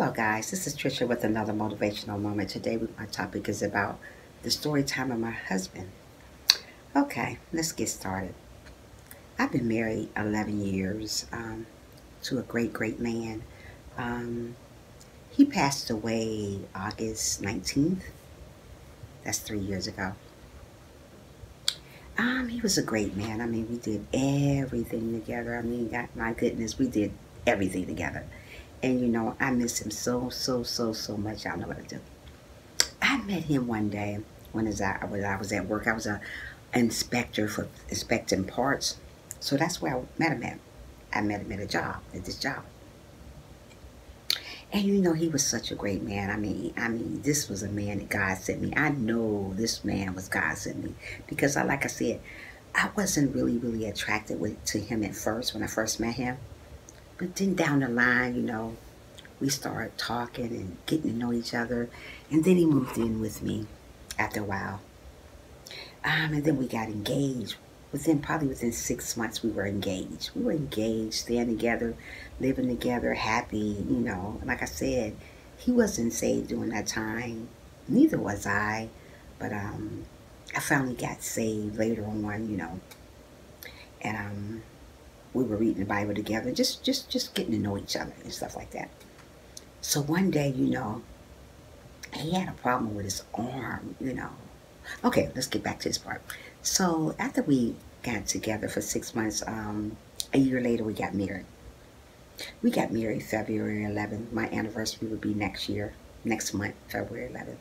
Hello guys, this is Trisha with another motivational moment. Today my topic is about the story time of my husband. Okay, let's get started. I've been married 11 years to a great man. Um, he passed away August 19th. That's 3 years ago. He was a great man. I mean, we did everything together. I mean, my goodness, we did everything together. And I miss him so much. I don't know what to do. I met him one day when I was at work. I was a inspector for inspecting parts. So that's where I met him at. I met him at this job. And he was such a great man. I mean, this was a man that God sent me. I know this man was God sent me because, like I said, I wasn't really attracted to him at first when I first met him. But then down the line, we started talking and getting to know each other. And then he moved in with me after a while. And then we got engaged. Probably within 6 months, we were engaged. We were engaged, staying together, living together, happy, Like I said, he wasn't saved during that time. Neither was I. But I finally got saved later on, And we were reading the Bible together, just getting to know each other and stuff like that. So one day, he had a problem with his arm, Okay, let's get back to this part. So after we got together for 6 months, a year later we got married. We got married February 11th. My anniversary would be next month, February 11th.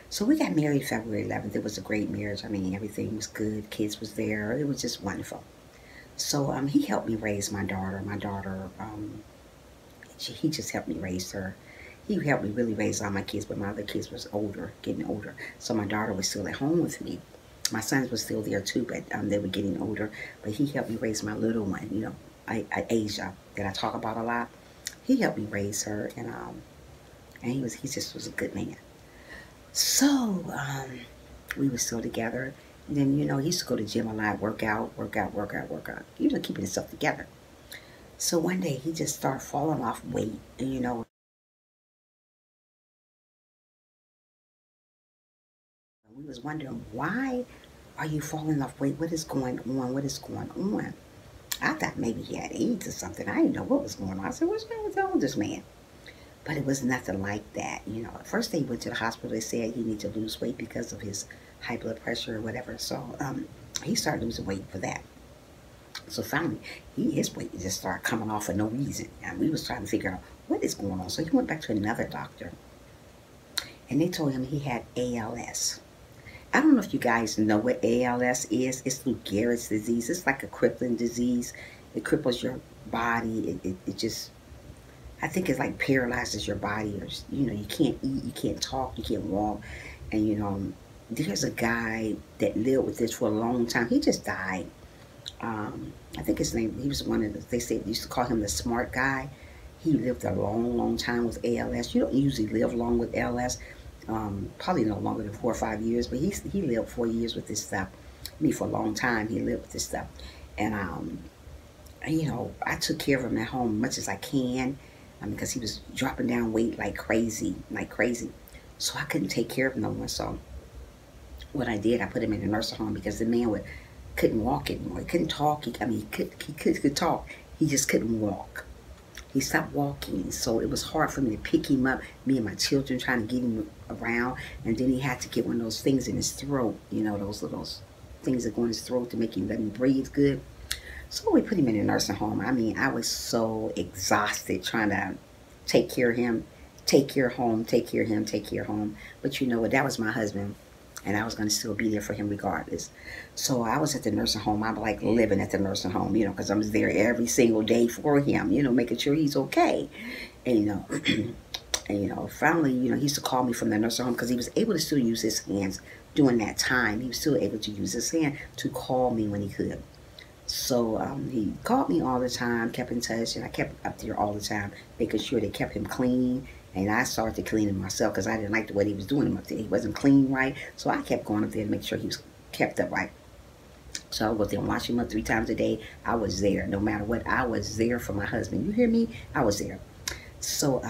So we got married February 11th. It was a great marriage. I mean, everything was good. Kids was there. It was just wonderful. So he helped me raise my daughter. He just helped me raise her. He helped me really raise all my kids, but my other kids was older, getting older. So my daughter was still at home with me. My sons were still there too, but they were getting older. But he helped me raise my little one, Asia, that I talk about a lot. He helped me raise her, and he just was a good man. So we were still together. And then, he used to go to the gym a lot, work out. He was keeping himself together. So one day he just started falling off weight, and we was wondering, why are you falling off weight? What is going on? I thought maybe he had AIDS or something. I didn't know what was going on. I said, what's wrong with this man? But it was nothing like that. At first they went to the hospital. They said he needed to lose weight because of his high blood pressure or whatever. So he started losing weight for that. So finally, his weight just started coming off for no reason. And we was trying to figure out what is going on. So he went back to another doctor. And they told him he had ALS. I don't know if you guys know what ALS is. It's Lou Gehrig's disease. It's like a crippling disease. It cripples your body. It just, I think it's like paralyzes your body. Or, you can't eat, you can't talk, you can't walk. And, there's a guy that lived with this for a long time. He just died. I think his name, he was one of the, they said, used to call him the smart guy. He lived a long time with ALS. You don't usually live long with ALS. Probably no longer than 4 or 5 years, but he lived 4 years with this stuff. For a long time, he lived with this stuff. And, I took care of him at home as much as I can because he was dropping down weight like crazy. So I couldn't take care of him no more. So what I did, I put him in a nursing home because the man couldn't walk anymore. He couldn't talk. He could talk. He just couldn't walk. He stopped walking, so it was hard for me to pick him up. Me and my children trying to get him around, and then he had to get one of those things in his throat. Those little things that go in his throat to make him let him breathe good. So we put him in a nursing home. I mean, I was so exhausted trying to take care of him, take care of home, take care of him, take care of home. But you know what? That was my husband. And I was going to still be there for him regardless. So I was at the nursing home. I'm like living at the nursing home, because I was there every single day for him, making sure he's okay. And, and finally, he used to call me from the nursing home because he was able to still use his hands during that time. He was still able to use his hand to call me when he could. So he called me all the time, kept in touch, and I kept up there all the time, making sure they kept him clean. And I started to clean him myself because I didn't like the way he was doing him up there. He wasn't clean right. So I kept going up there to make sure he was kept up right. So I was there washing him up 3 times a day. I was there. No matter what, I was there for my husband. You hear me? I was there. So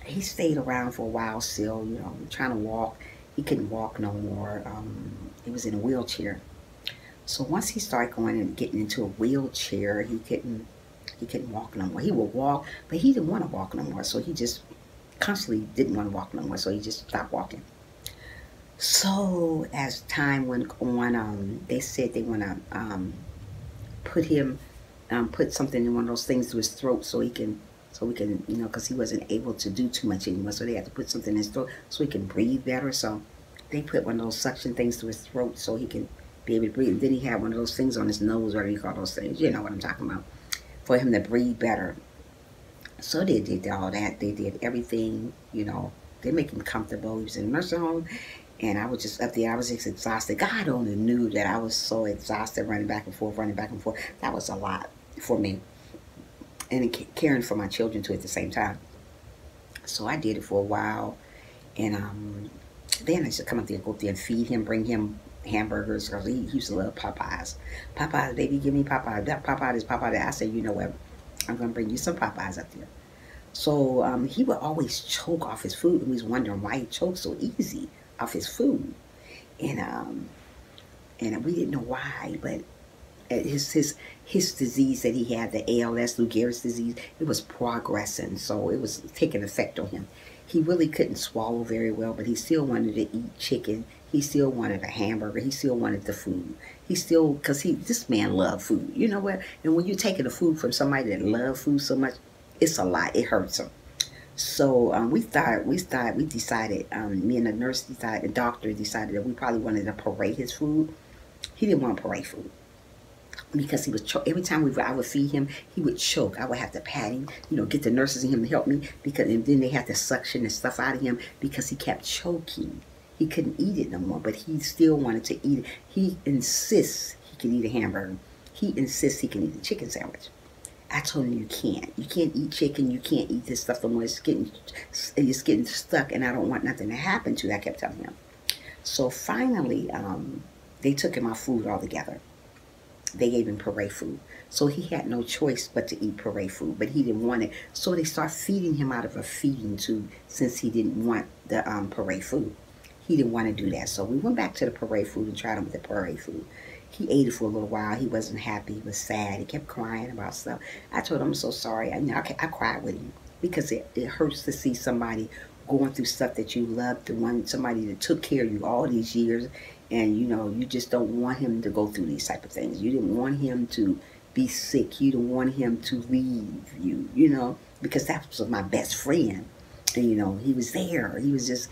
he stayed around for a while still, you know, trying to walk. He couldn't walk no more. He was in a wheelchair. So once he started going and getting into a wheelchair, he couldn't walk no more. He would walk, but he didn't want to walk no more. So he just constantly didn't want to walk no more. So he just stopped walking. So as time went on, they said they want to put him, put something in one of those things to his throat so we can, you know, because he wasn't able to do too much anymore. So they had to put something in his throat so he can breathe better. So they put one of those suction things to his throat so he can be able to breathe. And then he had one of those things on his nose, whatever you call those things. You know what I'm talking about, for him to breathe better. So they did all that. They did everything, you know. They make him comfortable. He was in a nursing home, and I was just up there. I was just exhausted. God only knew that I was so exhausted, running back and forth, running back and forth. That was a lot for me, and caring for my children too at the same time. So I did it for a while, and then I used to come up there, go up there and feed him, bring him hamburgers, because he used to love Popeyes. Popeyes, baby, give me Popeyes. That Popeye, this Popeye, that. I said, you know what? I'm going to bring you some Popeyes up there. So he would always choke off his food. And we was wondering why he choked so easy off his food. And we didn't know why, but his disease that he had, the ALS, Lou Gehrig's disease, it was progressing. So it was taking effect on him. He really couldn't swallow very well, but he still wanted to eat chicken. He still wanted a hamburger. He still wanted the food. He still, because this man loved food. You know what? And when you're taking the food from somebody that loves food so much, it's a lot. It hurts him. So we decided, me and the nurse decided, the doctor decided that we probably wanted to parade his food. He didn't want to parade food because he was every time I would feed him, he would choke. I would have to pat him, you know, get the nurses and him to help me, because and then they had to suction the stuff out of him because he kept choking. He couldn't eat it no more, but he still wanted to eat it. He insists he can eat a hamburger. He insists he can eat a chicken sandwich. I told him, you can't. You can't eat chicken. You can't eat this stuff no more. It's getting stuck, and I don't want nothing to happen to you. I kept telling him. So finally, they took him off food altogether. They gave him parade food. So he had no choice but to eat parade food, but he didn't want it. So they started feeding him out of a feeding tube since he didn't want the parade food. He didn't want to do that. So we went back to the parade food and tried him with the parade food. He ate it for a little while. He wasn't happy. He was sad. He kept crying about stuff. I told him, I'm so sorry. I cried with him because it hurts to see somebody going through stuff that you loved, somebody that took care of you all these years, and you know, you just don't want him to go through these type of things. You didn't want him to be sick. You didn't want him to leave you, you know, because that was my best friend. And you know, he was there. He was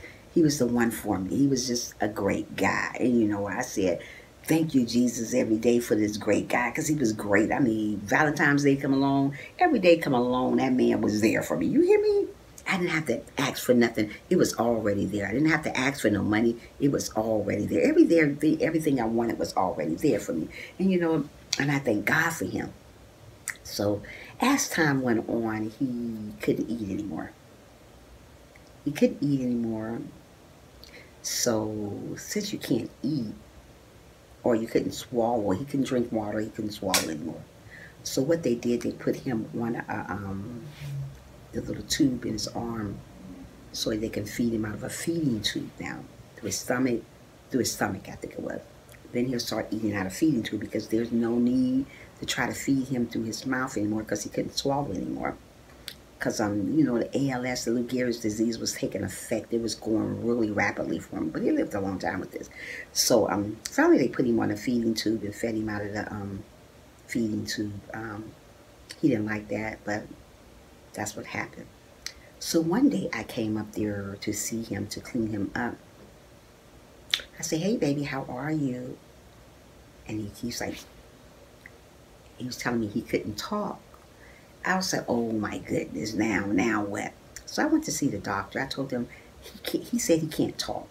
the one for me. He was just a great guy. And you know, I said, thank you, Jesus, every day for this great guy, because he was great. I mean, Valentine's Day come along, every day come along, that man was there for me. You hear me? I didn't have to ask for nothing. It was already there. I didn't have to ask for no money. It was already there. Everything I wanted was already there for me. And you know, and I thank God for him. So as time went on, he couldn't eat anymore. He couldn't eat anymore. So since you can't eat, or you couldn't swallow, he couldn't drink water, he couldn't swallow anymore. So what they did, they put him on the little tube in his arm so they can feed him out of a feeding tube now, through his stomach, I think it was. Then he'll start eating out of feeding tube because there's no need to try to feed him through his mouth anymore because he couldn't swallow anymore. Because, you know, the ALS, the Lou Gehrig's disease was taking effect. It was going really rapidly for him. But he lived a long time with this. So, finally they put him on a feeding tube and fed him out of the feeding tube. He didn't like that, but that's what happened. So one day I came up there to see him, to clean him up. I said, hey, baby, how are you? And he's like, he was telling me he couldn't talk. I was like, oh my goodness, now what? So I went to see the doctor. I told him, he said he can't talk.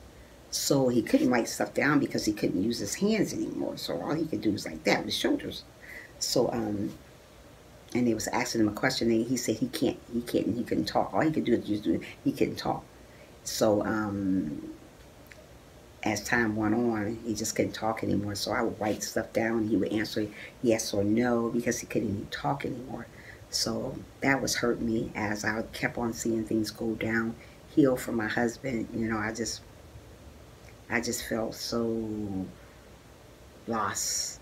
So he couldn't write stuff down because he couldn't use his hands anymore. So all he could do was like that with his shoulders. So, and they was asking him a question, and he said he couldn't talk. All he could do is just he couldn't talk. So, as time went on, he just couldn't talk anymore. So I would write stuff down, and he would answer yes or no because he couldn't even talk anymore. So that was hurting me as I kept on seeing things go downhill for my husband. You know, I just felt so lost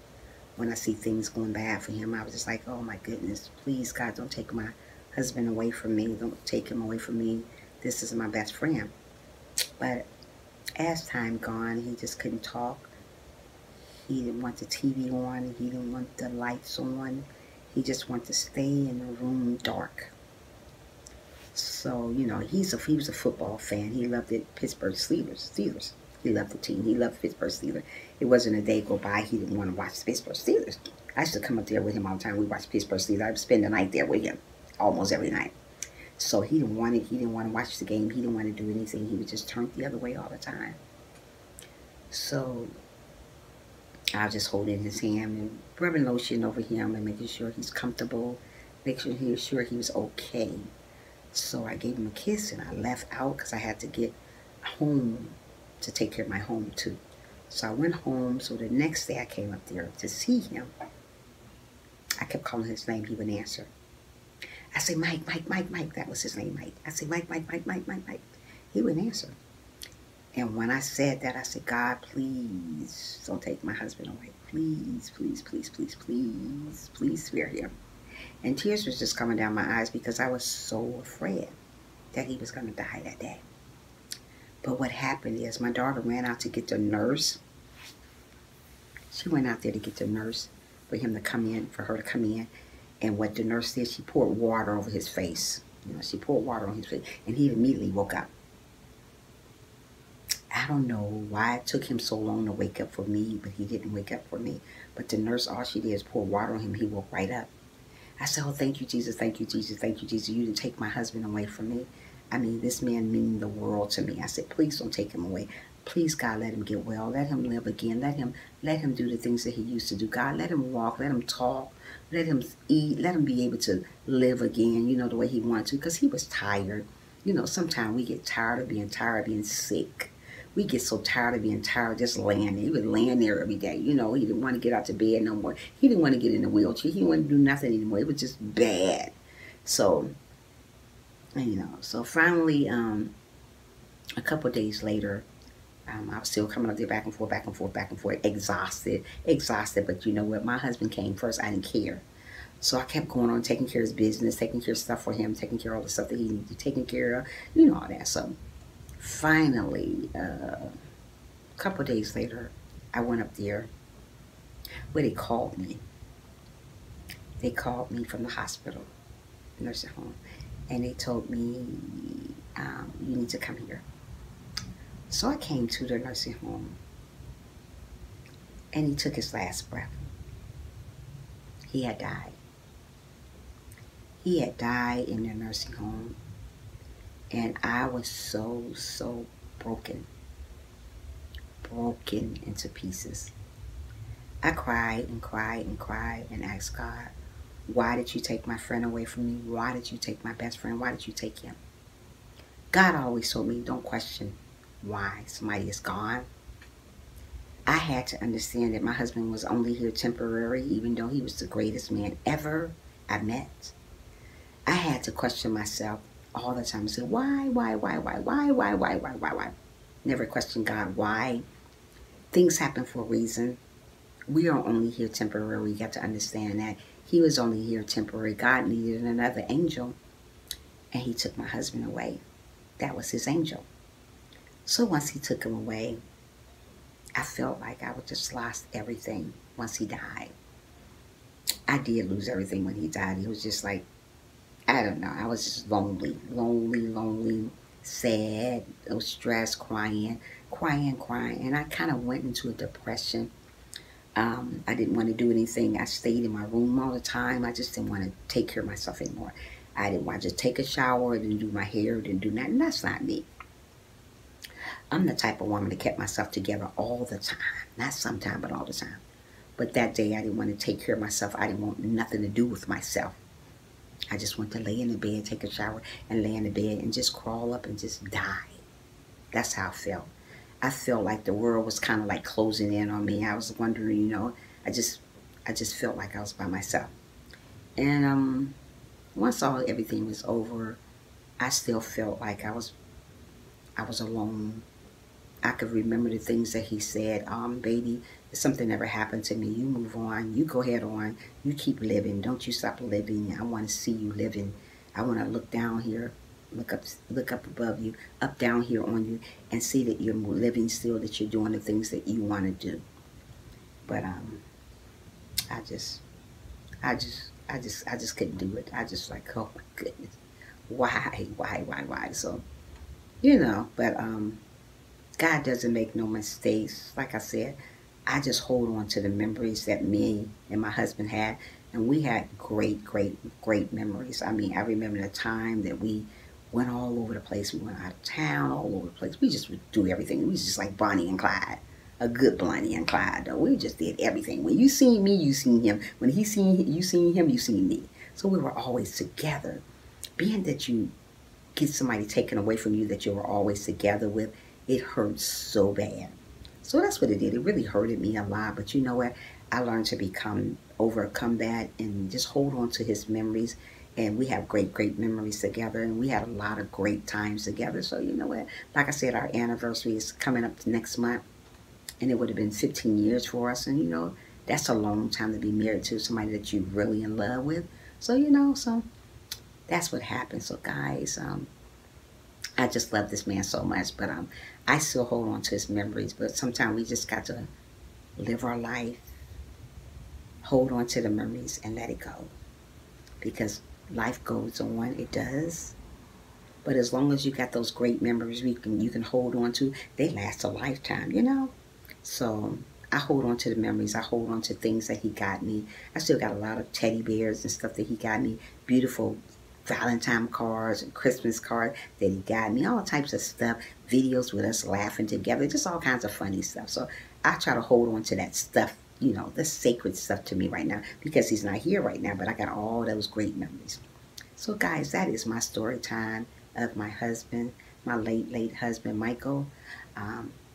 when I see things going bad for him. I was just like, oh my goodness, please God, don't take my husband away from me. Don't take him away from me. This is my best friend. But as time gone, he just couldn't talk. He didn't want the TV on. He didn't want the lights on. He just wanted to stay in the room dark. So, you know, he was a football fan. He loved the Pittsburgh Steelers. He loved the team. He loved Pittsburgh Steelers. It wasn't a day go by he didn't want to watch the Pittsburgh Steelers. I used to come up there with him all the time. We watched Pittsburgh Steelers. I would spend the night there with him almost every night. So he didn't want to watch the game. He didn't want to do anything. He would just turn the other way all the time. So I was just holding his hand and rubbing lotion over him and making sure he's comfortable, making sure he was okay. So I gave him a kiss and I left out because I had to get home to take care of my home too. So I went home. So the next day I came up there to see him. I kept calling his name. He wouldn't answer. I said, Mike, Mike, Mike, Mike. That was his name, Mike. I said, Mike, Mike, Mike, Mike, Mike, Mike. He wouldn't answer. And when I said that, I said, God, please don't take my husband away. Please, please, please, please, please, please spare him. And tears was just coming down my eyes because I was so afraid that he was going to die that day. But what happened is my daughter ran out to get the nurse. She went out there to get the nurse for her to come in. And what the nurse did, she poured water over his face. You know, she poured water on his face. And he immediately woke up. I don't know why it took him so long to wake up for me, but he didn't wake up for me. But the nurse, all she did is pour water on him. He woke right up. I said, oh, thank you, Jesus, thank you, Jesus, thank you, Jesus. You didn't take my husband away from me. I mean, this man means the world to me. I said, please don't take him away. Please, God, let him get well. Let him live again. Let him do the things that he used to do. God, let him walk. Let him talk. Let him eat. Let him be able to live again, you know, the way he wanted to. Because he was tired. You know, sometimes we get tired of being sick. We get so tired of being tired just laying there. He was laying there every day. You know, he didn't want to get out to bed no more. He didn't want to get in a wheelchair. He didn't want to do nothing anymore. It was just bad. So, you know, so finally, a couple of days later, I was still coming up there back and forth, exhausted. But you know what? My husband came first. I didn't care. So I kept going on, taking care of his business, taking care of stuff for him, taking care of all the stuff that he needed to be taken care of, you know, all that. So finally, a couple of days later, I went up there where they called me. They called me from the hospital, nursing home, and they told me, you need to come here. So I came to the nursing home, and he took his last breath. He had died. He had died in the nursing home, and I was so broken into pieces. I cried and asked God, why did you take my friend away from me? Why did you take my best friend? Why did you take him? God always told me, don't question why somebody is gone. I had to understand that my husband was only here temporary, even though he was the greatest man ever I met. I had to question myself all the time and say, why? Never question God, why? Things happen for a reason. We are only here temporary. You got to understand that. He was only here temporary. God needed another angel, and he took my husband away. That was his angel. So once he took him away, I felt like I just lost everything once he died. I did lose everything when he died. He was just like, I don't know. I was just lonely, sad, stressed, crying. And I kind of went into a depression. I didn't want to do anything. I stayed in my room all the time. I just didn't want to take care of myself anymore. I didn't want to just take a shower, didn't do my hair, didn't do nothing. That's not me. I'm the type of woman that kept myself together all the time. Not sometime, but all the time. But that day, I didn't want to take care of myself. I didn't want nothing to do with myself. I just wanted to lay in the bed, take a shower, and lay in the bed and just crawl up and just die. That's how I felt. I felt like the world was kind of like closing in on me. I was wondering, you know, I just felt like I was by myself. And once everything was over, I still felt like I was alone. I could remember the things that he said. Baby, if something ever happened to me, you move on. You go ahead on. You keep living. Don't you stop living. I want to see you living. I want to look down here, look up above you, up down here on you, and see that you're living still, that you're doing the things that you want to do. But I just, I just couldn't do it. I just like, oh my goodness, why? So, but God doesn't make no mistakes. Like I said, I just hold on to the memories that me and my husband had. And we had great memories. I mean, I remember the time that we went all over the place. We went out of town, all over the place. We just would do everything. We was just like Bonnie and Clyde. A good Bonnie and Clyde, though. We just did everything. When you seen me, you seen him. When you seen him, you seen me. So we were always together. Being that you get somebody taken away from you that you were always together with, it hurts so bad. So that's what it did. It really hurted me a lot. But you know what? I learned to overcome that and just hold on to his memories. And we have great memories together. And we had a lot of great times together. So you know what? Like I said, our anniversary is coming up next month. And it would have been 15 years for us. And that's a long time to be married to somebody that you're really in love with. So, so that's what happened. So guys, I just love this man so much, but I still hold on to his memories. But sometimes we just got to live our life, hold on to the memories, and let it go. Because life goes on, it does. But as long as you got those great memories you can hold on to, they last a lifetime, So I hold on to the memories. I hold on to things that he got me. I still got a lot of teddy bears and stuff that he got me. Beautiful Valentine cards and Christmas cards that he got me, all types of stuff, videos with us laughing together, just all kinds of funny stuff. So I try to hold on to that stuff, the sacred stuff to me right now, because he's not here right now, but I got all those great memories. So guys, that is my story time of my husband, my late husband, Michael.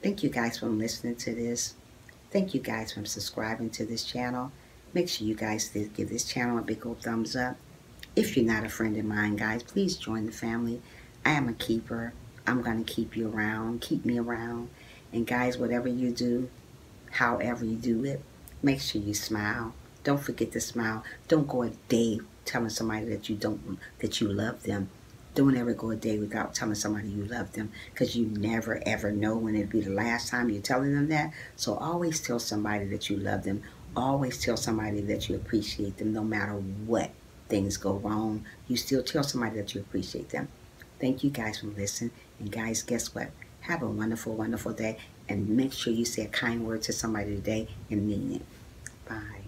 Thank you guys for listening to this. Thank you guys for subscribing to this channel. Make sure you guys give this channel a big old thumbs up. If you're not a friend of mine, guys, please join the family. I am a keeper. I'm going to keep you around. Keep me around. And guys, whatever you do, however you do it, make sure you smile. Don't forget to smile. Don't go a day telling somebody that you love them. Don't ever go a day without telling somebody you love them, because you never ever know when it'll be the last time you're telling them that. So always tell somebody that you love them. Always tell somebody that you appreciate them, no matter what things go wrong. You still tell somebody that you appreciate them. Thank you guys for listening. And guys, guess what? Have a wonderful day. And make sure you say a kind word to somebody today and mean it. Bye.